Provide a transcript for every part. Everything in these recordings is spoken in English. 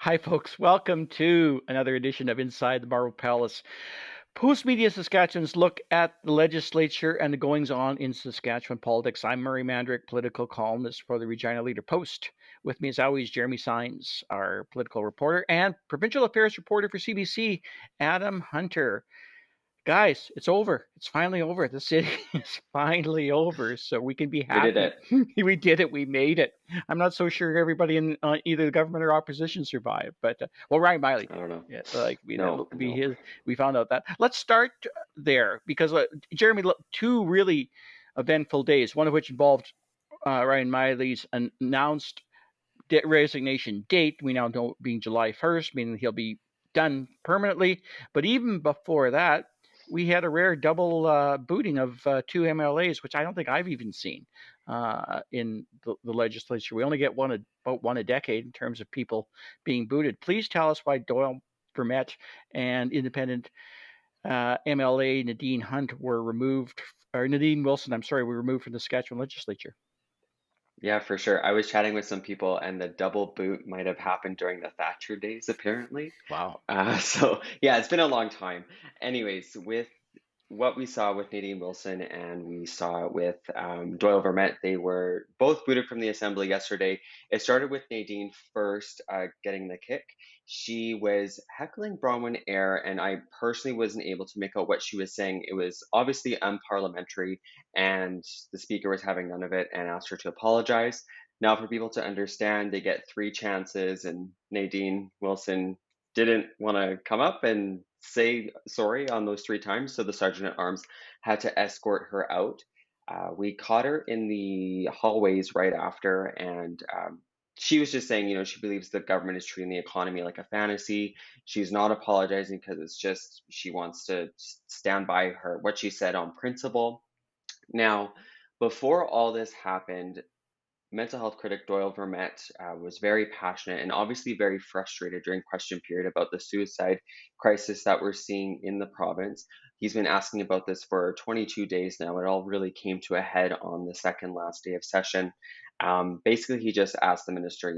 Hi, folks. Welcome to another edition of Inside the Marble Palace. Post Media Saskatchewan's look at the legislature and the goings on in Saskatchewan politics. I'm Murray Mandrick, political columnist for the Regina Leader Post. With me, as always, Jeremy Sines, our political reporter, and provincial affairs reporter for CBC, Adam Hunter. Guys, it's over. It's finally over. The city is finally over, so we can be We did happy. it. We did it. We made it. I'm not so sure everybody in either the government or opposition survived, but well, Ryan Meili I did. don't know. Yeah, like No, no. we found out that. Let's start there because Jeremy, two really eventful days. One of which involved Ryan Meili's announced resignation date. We now know being July 1st, meaning he'll be done permanently. But even before that, we had a rare double booting of two MLAs, which I don't think I've even seen in the legislature. We only get about one a decade in terms of people being booted. Please tell us why Doyle Vermette and Independent MLA Nadine Nadine Wilson, I'm sorry, were removed from the Saskatchewan legislature. Yeah, for sure. I was chatting with some people, and the double boot might have happened during the Thatcher days, apparently. Wow. So yeah, it's been a long time. Anyways, with what we saw with Nadine Wilson and we saw with Doyle Vermette, they were both booted from the assembly yesterday. It started with Nadine first getting the kick. She was heckling Bronwyn Ayre, and I personally wasn't able to make out what she was saying. It was obviously unparliamentary, and the speaker was having none of it and asked her to apologize. Now, for people to understand, they get three chances, and Nadine Wilson didn't want to come up and say sorry on those three times, so the sergeant at arms had to escort her out. We caught her in the hallways right after, and she was just saying, she believes the government is treating the economy like a fantasy. She's not apologizing because it's just she wants to stand by what she said on principle. Now, before all this happened, mental health critic Doyle Vermette was very passionate and obviously very frustrated during question period about the suicide crisis that we're seeing in the province. He's been asking about this for 22 days now. It all really came to a head on the second last day of session. Basically, he just asked the minister,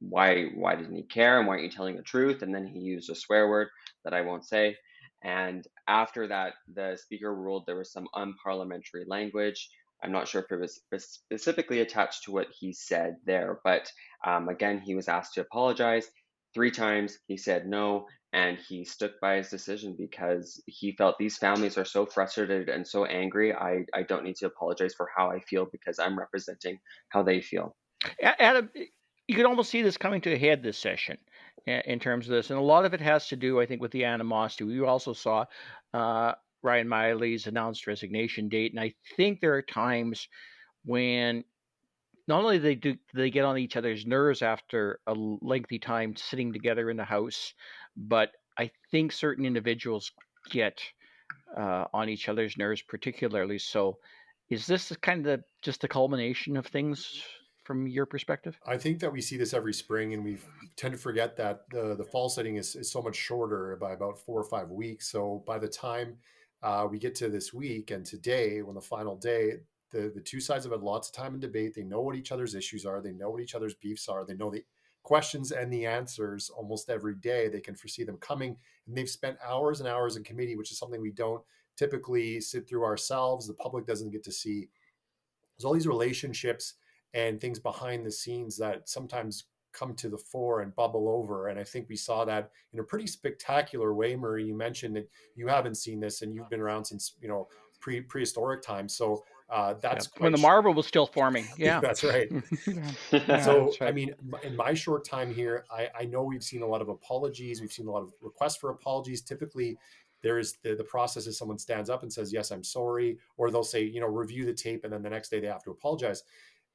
why didn't he care and why aren't you telling the truth? And then he used a swear word that I won't say. And after that, the speaker ruled there was some unparliamentary language. I'm not sure if it was specifically attached to what he said there, but again, he was asked to apologize three times. He said no, and he stuck by his decision because he felt these families are so frustrated and so angry. I don't need to apologize for how I feel because I'm representing how they feel. Adam, you could almost see this coming to a head this session in terms of this, and a lot of it has to do, I think, with the animosity. We also saw Ryan Meili's announced resignation date, and I think there are times when not only do they get on each other's nerves after a lengthy time sitting together in the house, but I think certain individuals get on each other's nerves particularly. So, is this kind of just the culmination of things from your perspective? I think that we see this every spring, and we tend to forget that the fall setting is so much shorter by about 4 or 5 weeks. So by the time we get to this week and today, when the final day, the two sides have had lots of time in debate. They know what each other's issues are. They know what each other's beefs are. They know the questions and the answers almost every day. They can foresee them coming, and they've spent hours and hours in committee, which is something we don't typically sit through ourselves. The public doesn't get to see. There's all these relationships and things behind the scenes that sometimes come to the fore and bubble over. And I think we saw that in a pretty spectacular way. Murray, you mentioned that you haven't seen this and you've been around since, prehistoric times. So Yeah, that's when quite, the marble was still forming. Yeah, that's right. yeah, yeah, So, that's I right. mean, in my short time here, I know we've seen a lot of apologies. We've seen a lot of requests for apologies. Typically, there is the process is someone stands up and says, yes, I'm sorry, or they'll say, review the tape. And then the next day they have to apologize.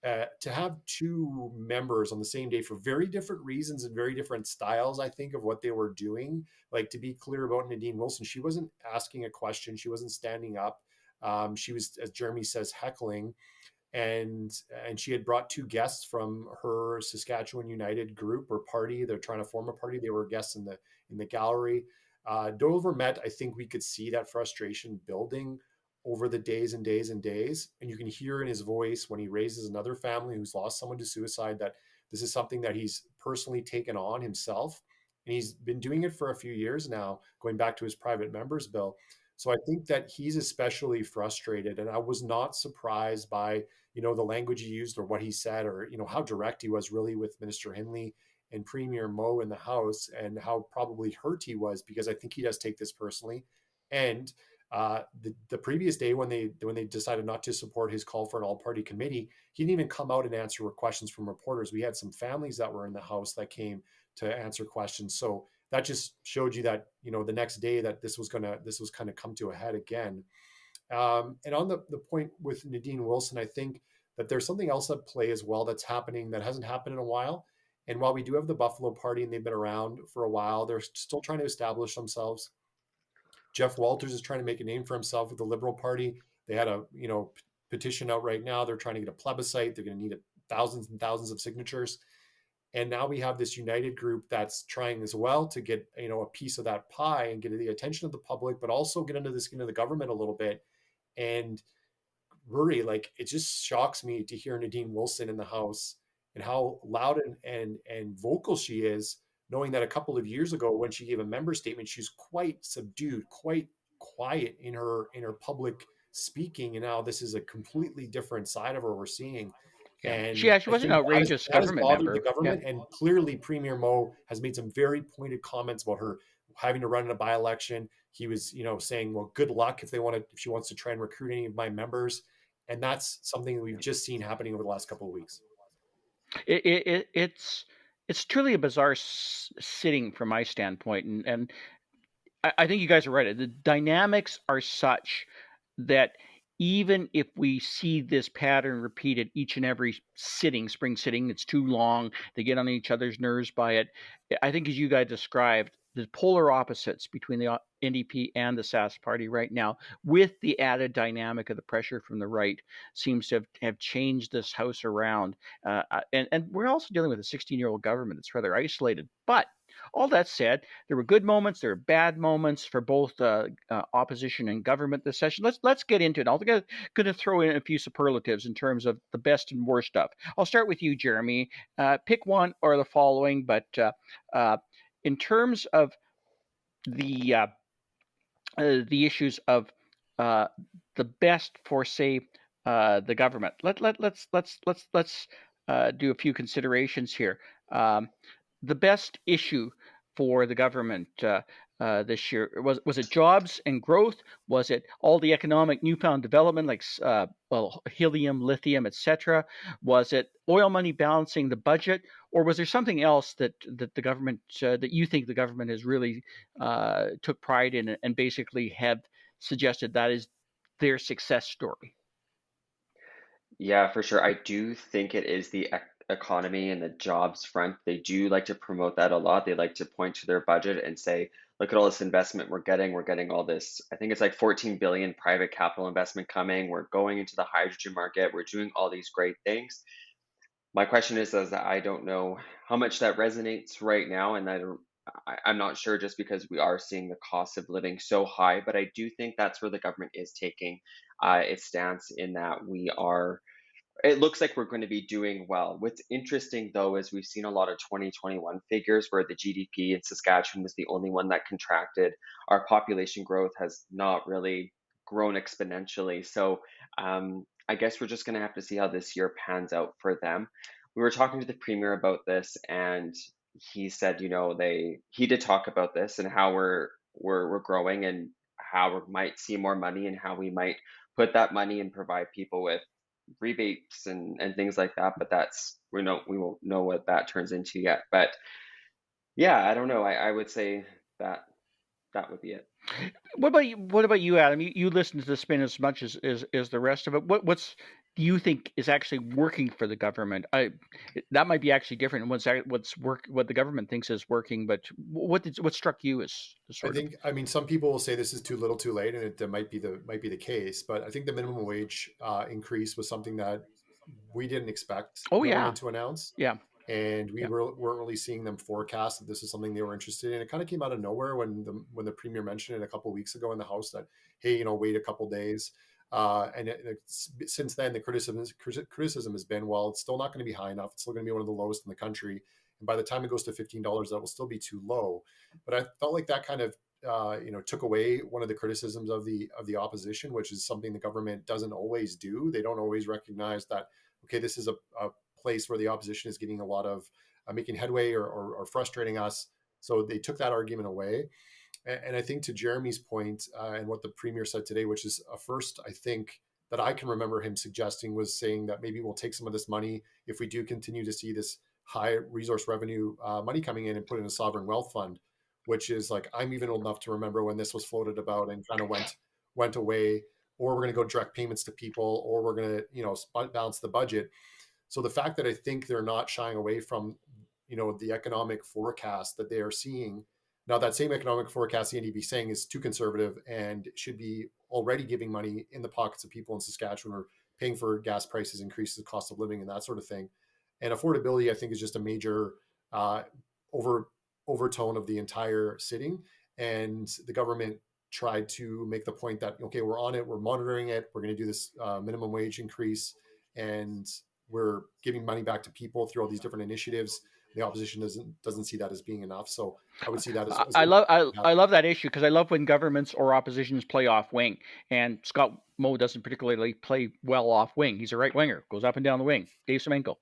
To have two members on the same day for very different reasons and very different styles, I think, of what they were doing. Like, to be clear about Nadine Wilson, she wasn't asking a question. She wasn't standing up. She was, as Jeremy says, heckling. And she had brought two guests from her Saskatchewan United group or party. They're trying to form a party. They were guests in the gallery. Doyle Vermette, I think we could see that frustration building over the days and days and days. And you can hear in his voice when he raises another family who's lost someone to suicide that This is something that he's personally taken on himself. And he's been doing it for a few years now, going back to his private members bill. So I think that he's especially frustrated. And I was not surprised by, the language he used or what he said, or, how direct he was really with Minister Hindley and Premier Moe in the House, and how probably hurt he was, because I think he does take this personally. And the previous day when they decided not to support his call for an all-party committee, he didn't even come out and answer questions from reporters. We had some families that were in the House that came to answer questions. So that just showed you that, the next day that this was kind of come to a head again. And on the point with Nadine Wilson, I think that there's something else at play as well that's happening that hasn't happened in a while. And while we do have the Buffalo Party and they've been around for a while, they're still trying to establish themselves. Jeff Walters is trying to make a name for himself with the Liberal Party. They had a petition out right now. They're trying to get a plebiscite. They're going to need thousands and thousands of signatures. And now we have this united group that's trying as well to get a piece of that pie and get the attention of the public, but also get under the skin of the government a little bit. And Rory, it just shocks me to hear Nadine Wilson in the House and how loud and vocal she is, knowing that a couple of years ago when she gave a member statement, she was quite subdued, quite quiet in her public speaking. And now this is a completely different side of her we're seeing. Yeah. And she was an outrageous government member. The government. Yeah. And clearly Premier Moe has made some very pointed comments about her having to run in a by-election. He was, saying, well, good luck if she wants to try and recruit any of my members. And that's something that we've just seen happening over the last couple of weeks. It's truly a bizarre sitting from my standpoint. And I think you guys are right. The dynamics are such that even if we see this pattern repeated each and every spring sitting, it's too long, they get on each other's nerves by it. I think, as you guys described, the polar opposites between the NDP and the Sask Party right now, with the added dynamic of the pressure from the right, seems to have changed this House around. And we're also dealing with a 16-year-old government that's rather isolated. But all that said, there were good moments, there were bad moments for both opposition and government this session. Let's get into it. I'm going to throw in a few superlatives in terms of the best and worst stuff. I'll start with you, Jeremy. Pick one or the following, but in terms of the issues of the best for, say, the government, let's do a few considerations here. The best issue for the government this year, was it jobs and growth? Was it all the economic newfound development, like helium, lithium, etc.? Was it oil money balancing the budget, or was there something else that the government that you think the government has really took pride in and basically have suggested that is their success story? Yeah, for sure. I do think it is the economy and the jobs front. They do like to promote that a lot. They like to point to their budget and say, look at all this investment we're getting. We're getting all this, I think it's like 14 billion private capital investment coming. We're going into the hydrogen market. We're doing all these great things. My question is that I don't know how much that resonates right now. And I'm not sure, just because we are seeing the cost of living so high, but I do think that's where the government is taking its stance, in that it looks like we're going to be doing well. What's interesting, though, is we've seen a lot of 2021 figures where the GDP in Saskatchewan was the only one that contracted. Our population growth has not really grown exponentially. So I guess we're just going to have to see how this year pans out for them. We were talking to the premier about this, and he said, he did talk about this and how we're growing, and how we might see more money, and how we might put that money and provide people with rebates and things like that. But we won't know what that turns into yet. But yeah, I don't know. I would say that would be it. What about you, Adam? You listen to the spin as much as the rest of it. What's do you think is actually working for the government? That might be actually different. What the government thinks is working, but what struck you as sort of? I mean, some people will say this is too little, too late, and it might be the case. But I think the minimum wage increase was something that we didn't expect government to announce. Yeah. And we weren't really seeing them forecast that this is something they were interested in. It kind of came out of nowhere when the premier mentioned it a couple of weeks ago in the House that, hey, wait a couple of days. Since then, the criticism has been, well, it's still not going to be high enough. It's still going to be one of the lowest in the country. And by the time it goes to $15, that will still be too low. But I felt like that kind of took away one of the criticisms of the opposition, which is something the government doesn't always do. They don't always recognize that, okay, this is a place where the opposition is getting a lot of making headway or frustrating us. So they took that argument away. And I think to Jeremy's point and what the premier said today, which is a first, I think, that I can remember him suggesting, was saying that maybe we'll take some of this money, if we do continue to see this high resource revenue money coming in, and put in a sovereign wealth fund, which is like, I'm even old enough to remember when this was floated about and kind of went away. Or we're going to go direct payments to people, or we're going to balance the budget. So the fact that I think they're not shying away from the economic forecast that they are seeing. Now, that same economic forecast the NDP saying is too conservative and should be already giving money in the pockets of people in Saskatchewan, or paying for gas prices, increases the cost of living, and that sort of thing. And affordability, I think, is just a major overtone of the entire sitting. And the government tried to make the point that, okay, we're on it, we're monitoring it, we're going to do this minimum wage increase, and we're giving money back to people through all these different initiatives. The opposition doesn't see that as being enough. So I would see that as I love that issue, because I love when governments or oppositions play off wing. And Scott Moe doesn't particularly play well off wing. He's a right winger, goes up and down the wing. Dave Semenko,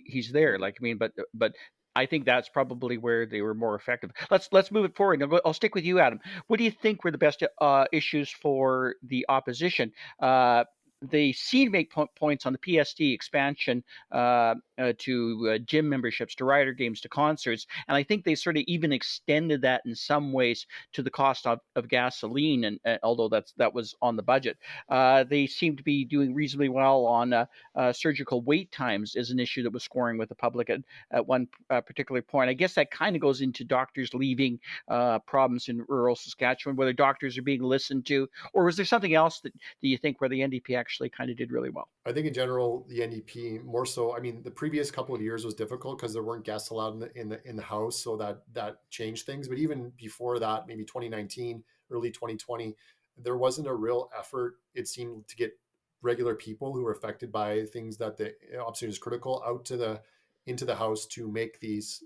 he's there. But I think that's probably where they were more effective. Let's move it forward. I'll stick with you, Adam. What do you think were the best issues for the opposition? They seem to make points on the PSD expansion to gym memberships, to rider games, to concerts. And I think they sort of even extended that in some ways to the cost of gasoline, and although that was on the budget. They seem to be doing reasonably well on surgical wait times, is an issue that was scoring with the public at one particular point. I guess that kind of goes into doctors leaving, problems in rural Saskatchewan, whether doctors are being listened to, or was there something else that do you think where the NDP actually kind of did really well? I think in general, the NDP more so. I mean, the previous couple of years was difficult because there weren't guests allowed in the House, so that changed things. But even before that, maybe 2019, early 2020, there wasn't a real effort, it seemed, to get regular people who were affected by things that the opposition is critical out into the House to make these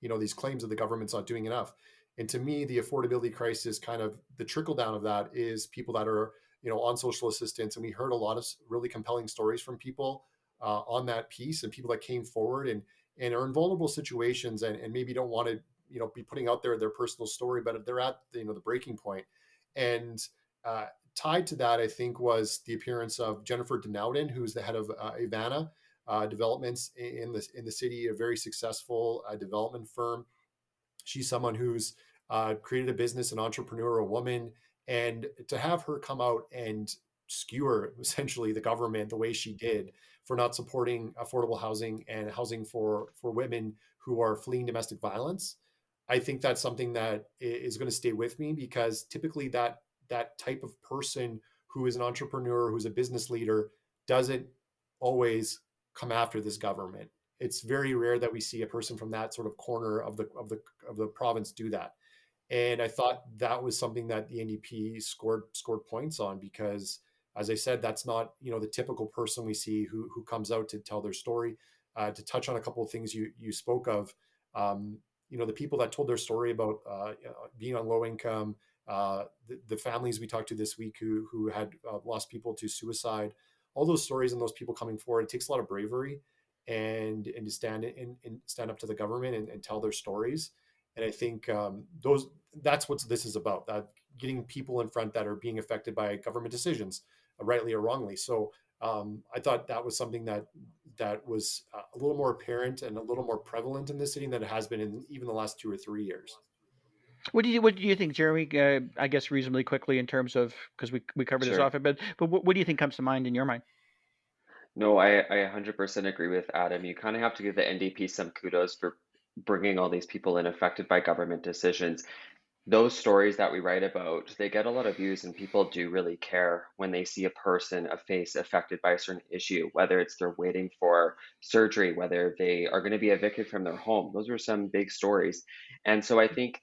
these claims that the government's not doing enough. And to me, the affordability crisis, kind of the trickle down of that, is people that are on social assistance. And we heard a lot of really compelling stories from people on that piece, and people that came forward and are in vulnerable situations, and maybe don't want to be putting out their personal story, but they're at the breaking point. And tied to that, I think, was the appearance of Jennifer Denowden, who's the head of Ivana Developments in the city, a very successful development firm. She's someone who's created a business, an entrepreneur, a woman. And to have her come out and skewer essentially the government the way she did for not supporting affordable housing and housing for women who are fleeing domestic violence, I think that's something that is going to stay with me, because typically that type of person who is an entrepreneur, who's a business leader, doesn't always come after this government. It's very rare that we see a person from that sort of corner of the province do that. And I thought that was something that the NDP scored points on, because, as I said, that's not the typical person we see who comes out to tell their story. To touch on a couple of things you spoke of, the people that told their story about being on low income, the families we talked to this week who had lost people to suicide, all those stories and those people coming forward. It takes a lot of bravery and to stand up to the government and tell their stories. And I think that's what this is about, getting people in front that are being affected by government decisions, rightly or wrongly. So I thought that was something that was a little more apparent and a little more prevalent in this city than it has been in even the last 2 or 3 years. What do you think, Jeremy? I guess reasonably quickly, in terms of, because we covered this off a bit, but what do you think comes to mind in your mind? No, I 100% agree with Adam. You kind of have to give the NDP some kudos for bringing all these people in affected by government decisions. Those stories that we write about, they get a lot of views, and people do really care when they see a face affected by a certain issue, whether it's they're waiting for surgery, whether they are going to be evicted from their home. Those are some big stories. And so I think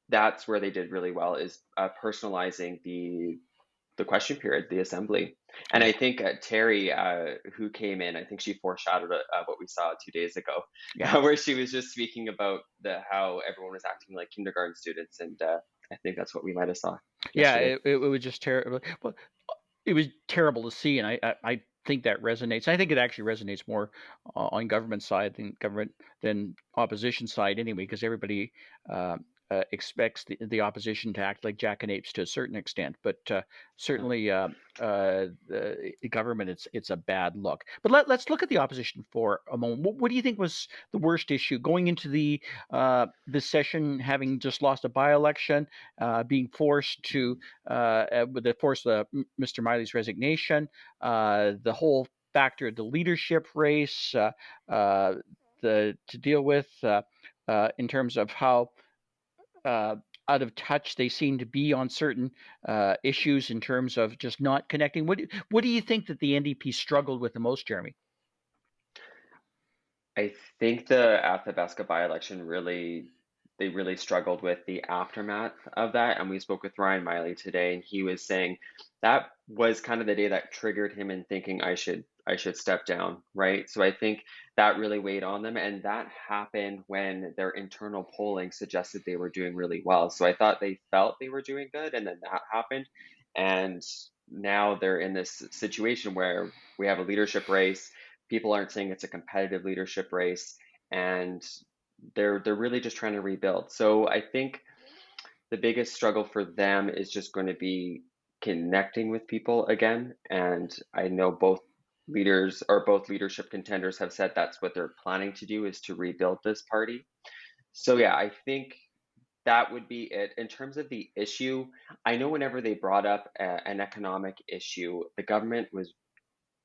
that's where they did really well, is personalizing the the question period, the assembly. And I think Terry, who came in, I think she foreshadowed what we saw 2 days ago, Yeah. where she was just speaking about how everyone was acting like kindergarten students, and I think that's what we might have saw yesterday. Yeah, it was just terrible. Well, it was terrible to see, and I think that resonates. I think it actually resonates more on government side than opposition side anyway, because everybody expects the opposition to act like jackanapes to a certain extent. But certainly, the government, it's a bad look. But let's look at the opposition for a moment. What do you think was the worst issue going into this session, having just lost a by-election, being forced to with the force of Mr. Meili's resignation, the whole factor of the leadership race, to deal with in terms of how out of touch they seem to be on certain issues in terms of just not connecting. What do you think that the NDP struggled with the most, Jeremy? I think the Athabasca by-election they really struggled with the aftermath of that. And we spoke with Ryan Meili today, and he was saying that was kind of the day that triggered him in thinking I should step down, right? So I think that really weighed on them, and that happened when their internal polling suggested they were doing really well. So I thought they felt they were doing good, and then that happened, and now they're in this situation where we have a leadership race. People aren't saying it's a competitive leadership race, and they're really just trying to rebuild. So I think the biggest struggle for them is just going to be connecting with people again. And I know both leadership contenders have said that's what they're planning to do, is to rebuild this party. So yeah, I think that would be it. In terms of the issue, I know whenever they brought up an economic issue, the government was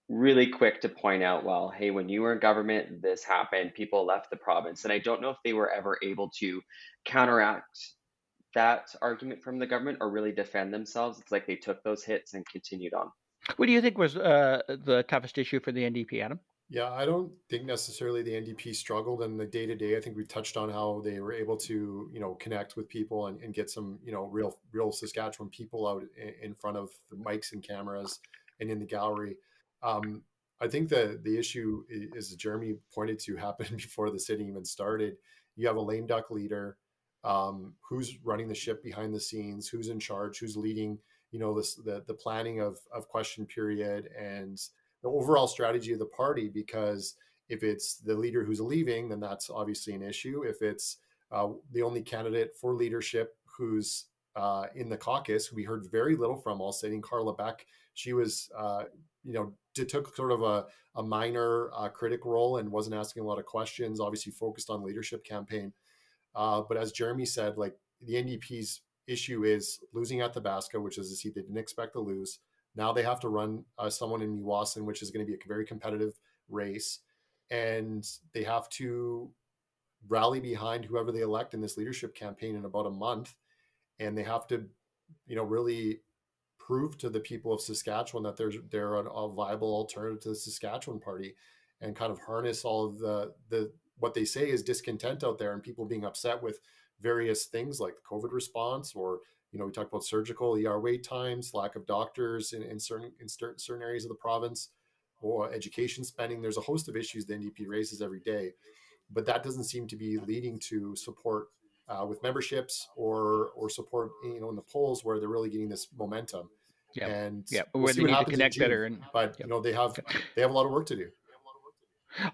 really quick to point out, well, hey, when you were in government, this happened, people left the province. And I don't know if they were ever able to counteract that argument from the government or really defend themselves. It's like they took those hits and continued on. What do you think was the toughest issue for the NDP, Adam? Yeah, I don't think necessarily the NDP struggled in the day to day. I think we touched on how they were able to, connect with people and get some, real Saskatchewan people out in front of the mics and cameras and in the gallery. I think the issue is, Jeremy pointed to, happened before the sitting even started. You have a lame duck leader who's running the ship behind the scenes, who's in charge, who's leading, the planning of question period and the overall strategy of the party. Because if it's the leader who's leaving, then that's obviously an issue. If it's the only candidate for leadership who's in the caucus, we heard very little from, all sitting. Carla Beck, she was, took sort of a minor critic role and wasn't asking a lot of questions, obviously focused on leadership campaign. But as Jeremy said, like, the NDP's issue is losing at Athabasca, which is a seat they didn't expect to lose. Now they have to run someone in Meewasin, which is going to be a very competitive race. And they have to rally behind whoever they elect in this leadership campaign in about a month. And they have to, really prove to the people of Saskatchewan that they're a viable alternative to the Saskatchewan party, and kind of harness all of the what they say is discontent out there and people being upset with various things like the COVID response, or we talked about surgical ER wait times, lack of doctors in certain areas of the province, or education spending. There's a host of issues the NDP raises every day, but that doesn't seem to be leading to support with memberships or support in the polls, where they're really getting this momentum. Yeah, And we'll where they need to connect better. And but they have a lot of work to do.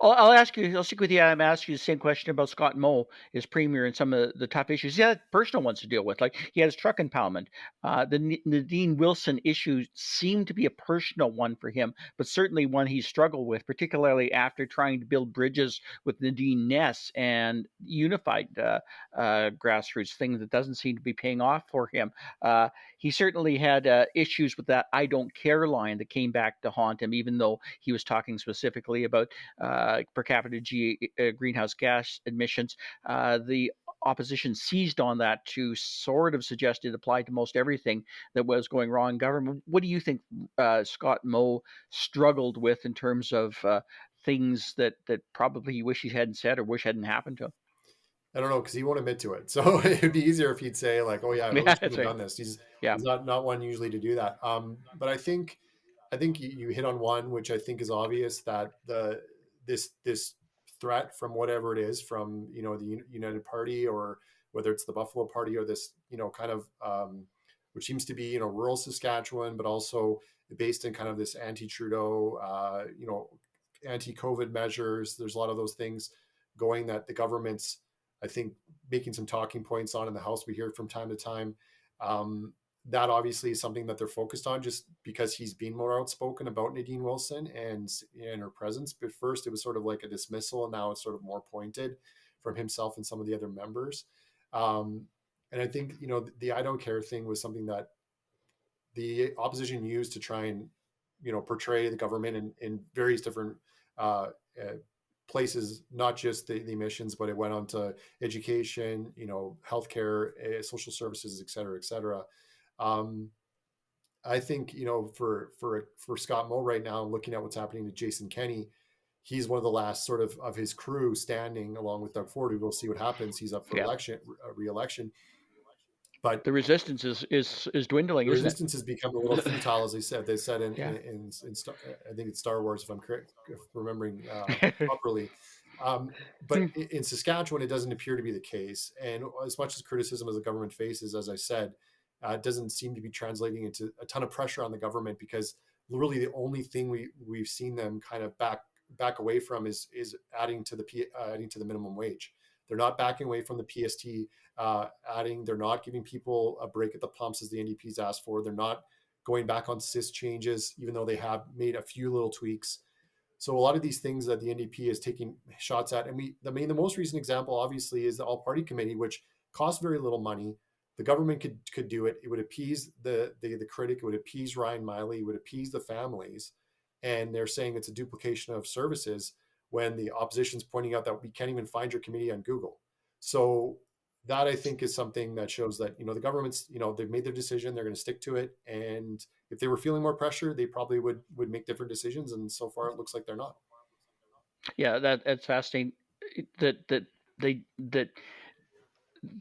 I'll ask you. I'll stick with you. I'm asking you the same question about Scott Moe, his premier, and some of the tough issues. He had personal ones to deal with, like he had his truck impoundment. The Nadine Wilson issue seemed to be a personal one for him, but certainly one he struggled with, particularly after trying to build bridges with Nadine Ness and unified grassroots thing that doesn't seem to be paying off for him. He certainly had issues with that "I don't care" line that came back to haunt him, even though he was talking specifically about per capita greenhouse gas emissions. The opposition seized on that to sort of suggest it applied to most everything that was going wrong in government. What do you think Scott Moe struggled with in terms of things that probably you wish he hadn't said or wish hadn't happened to him? I don't know, because he won't admit to it. So it'd be easier if he'd say like, "Oh yeah, I really Yeah, shouldn't that's have right. done this." Yeah, He's not one usually to do that. But I think you hit on one which I think is obvious, that this threat from whatever it is, from the United Party, or whether it's the Buffalo Party, or this kind of which seems to be rural Saskatchewan, but also based in kind of this anti-Trudeau, anti-COVID measures. There's a lot of those things going that the government's, I think, making some talking points on in the House. We hear it from time to time. Um, that obviously is something that they're focused on, just because he's been more outspoken about Nadine Wilson and her presence. But first, it was sort of like a dismissal, and now it's sort of more pointed from himself and some of the other members. Um, and I think the "I don't care" thing was something that the opposition used to try and portray the government in various different uh, uh, places, not just the emissions, but it went on to education, healthcare, social services, et cetera, et cetera. Um, I think for Scott Moe right now, looking at what's happening to Jason Kenney, he's one of the last sort of his crew standing, along with Doug Ford. We'll see what happens. He's up for yeah. re-election, but The resistance is dwindling, the isn't it? resistance has become a little futile, as they said. They said Yeah. I think it's Star Wars, if I'm correct, if remembering properly. But in Saskatchewan, it doesn't appear to be the case. And as much as criticism as the government faces, as I said, it doesn't seem to be translating into a ton of pressure on the government, because really the only thing we've seen them kind of back away from is adding to the minimum wage. They're not backing away from the PST they're not giving people a break at the pumps, as the NDP's asked for. They're not going back on SIS changes, even though they have made a few little tweaks. So a lot of these things that the NDP is taking shots at, and the most recent example, obviously, is the All Party Committee, which costs very little money. The government could do it. It would appease the critic. It would appease Ryan Meili. It would appease the families. And they're saying it's a duplication of services, when the opposition's pointing out that we can't even find your committee on Google. So that, I think, is something that shows that the government's, they've made their decision, they're going to stick to it. And if they were feeling more pressure, they probably would make different decisions, and so far it looks like they're not. Yeah, that's fascinating. That they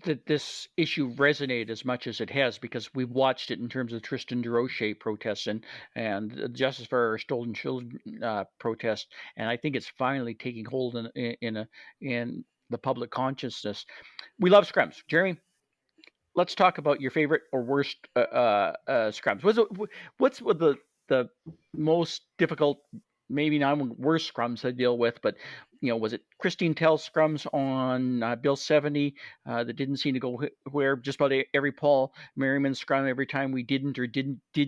that this issue resonated as much as it has, because we've watched it in terms of Tristan DeRoche protests and Justice for Our Stolen Children protest, and I think it's finally taking hold in the public consciousness. We love scrums, Jeremy. Let's talk about your favorite or worst scrums. What's the most difficult, maybe not worst scrums to deal with, but was it Christine Tell's scrums on Bill 70 that didn't seem to go where? Just about every Paul Merriman scrum, every time we did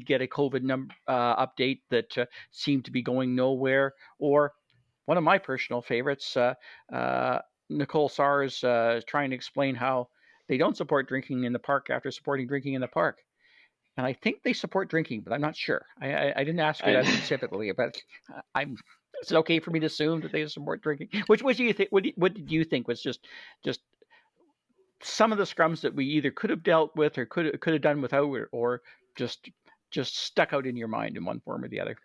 get a COVID update that seemed to be going nowhere, or one of my personal favorites, Nicole Sars trying to explain how they don't support drinking in the park after supporting drinking in the park. And I think they support drinking, but I'm not sure. I didn't ask her that I, specifically, but I'm. Is it okay for me to assume that they support drinking? Which do you think? What did you think was just some of the scrums that we either could have dealt with or could have done without, or just stuck out in your mind in one form or the other?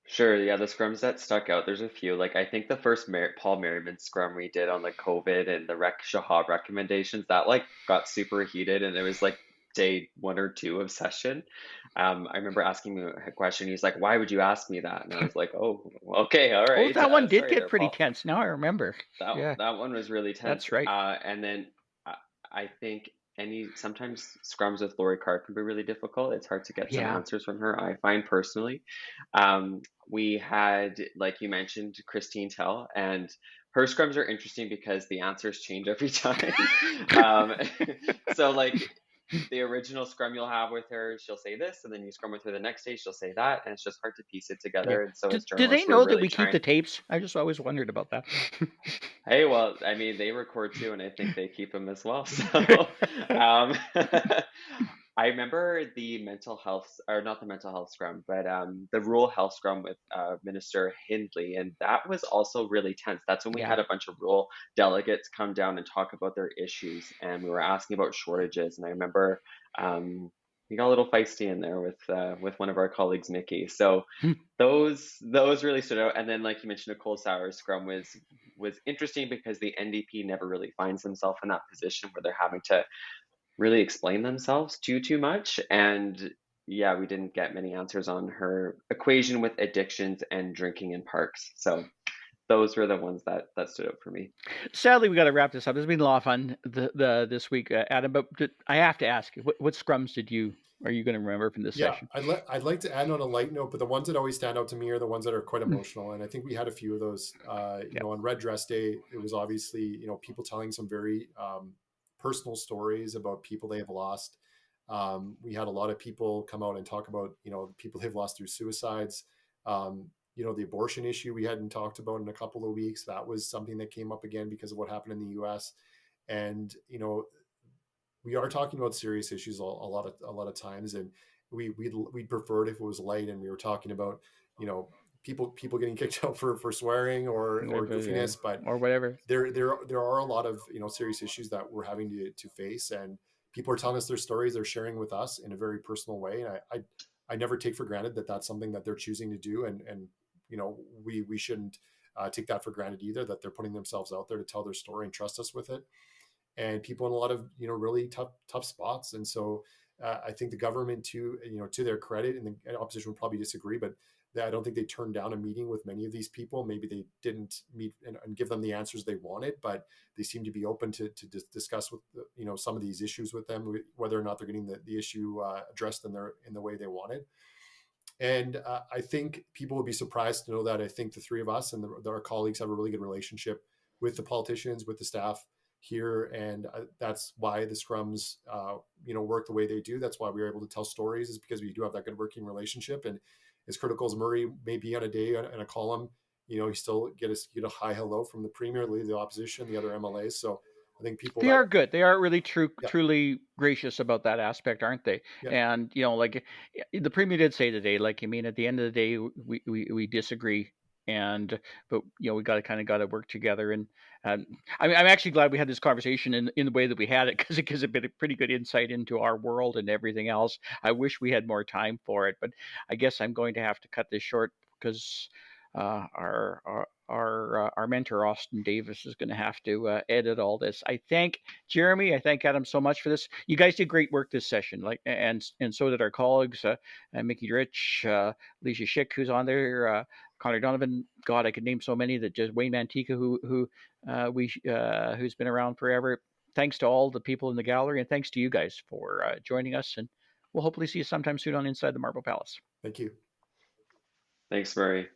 Sure, yeah, the scrums that stuck out, there's a few. Like, I think the first Paul Merriman scrum we did on the COVID and the Shahab recommendations, that like got super heated, and it was like day 1 or 2 of session. I remember asking him a question. He's like, "Why would you ask me that?" And I was like, "Oh, okay, all Oh, right. that one did Sorry get there, pretty Paul." tense. Now I remember. Yeah, That one was really tense. that's right. And then I think sometimes scrums with Lori Carr can be really difficult. It's hard to get some Yeah, answers from her, I find personally. We had, like you mentioned, Christine Tell, and her scrums are interesting because the answers change every time. um, so like the original scrum you'll have with her, she'll say this, and then you scrum with her the next day, she'll say that, and it's just hard to piece it yeah. together. And so as Do they journalists, we're know that really we keep trying. the tapes? I just always wondered about that. Hey, well, I mean, they record too, and I think they keep them as well. So, um, I remember the mental health, or not the mental health scrum, but the rural health scrum with Minister Hindley, and that was also really tense. That's when we Yeah. had a bunch of rural delegates come down and talk about their issues, and we were asking about shortages. And I remember, um, got a little feisty in there with one of our colleagues, Mickey. So those really stood out. And then, like you mentioned, a Cole Sauer scrum was interesting because the NDP never really finds themselves in that position where they're having to really explain themselves too much. And yeah, we didn't get many answers on her equation with addictions and drinking in parks. So those were the ones that stood out for me. Sadly, we got to wrap this up. It's been a lot of fun this week, Adam. But I have to ask you, what scrums are you going to remember from this session? I'd like to end on a light note, but the ones that always stand out to me are the ones that are quite emotional. And I think we had a few of those. On Red Dress Day, it was obviously people telling some very personal stories about people they have lost. We had a lot of people come out and talk about people they've lost through suicides. The abortion issue we hadn't talked about in a couple of weeks. That was something that came up again because of what happened in the U.S. And we are talking about serious issues a lot of times, and we'd prefer it if it was light and we were talking about people getting kicked out for swearing or goofiness, but or whatever. There are a lot of serious issues that we're having to face, and people are telling us their stories. They're sharing with us in a very personal way, and I never take for granted that that's something that they're choosing to do, and we shouldn't take that for granted either, that they're putting themselves out there to tell their story and trust us with it. And people in a lot of really tough spots, and so I think the government to their credit, and the opposition would probably disagree, but I don't think they turned down a meeting with many of these people. Maybe they didn't meet and give them the answers they wanted, but they seem to be open to discuss with some of these issues with them, whether or not they're getting the issue addressed in the way they wanted. And I think people would be surprised to know that I think the three of us and our colleagues have a really good relationship with the politicians, with the staff here, and that's why the scrums work the way they do. That's why we were able to tell stories, is because we do have that good working relationship. And as critical as Murray may be on a day and a column, you still get a hi hello from the Premier, the opposition, the other MLAs. So I think people are good. They are really truly gracious about that aspect, aren't they? Yeah. And like the Premier did say today, like, I mean, at the end of the day, we disagree, but we got to work together. And I'm actually glad we had this conversation in the way that we had it, because it gives a pretty good insight into our world and everything else. I wish we had more time for it, but I guess I'm going to have to cut this short because our mentor Austin Davis is going to have to edit all this. I thank Jeremy. I thank Adam so much for this. You guys did great work this session, and so did our colleagues, Mickey Rich, Alicia Schick, who's on there, Connor Donovan. God, I could name so many. That just Wayne Mantica, who's been around forever. Thanks to all the people in the gallery, and thanks to you guys for joining us. And we'll hopefully see you sometime soon on Inside the Marble Palace. Thank you. Thanks, Murray.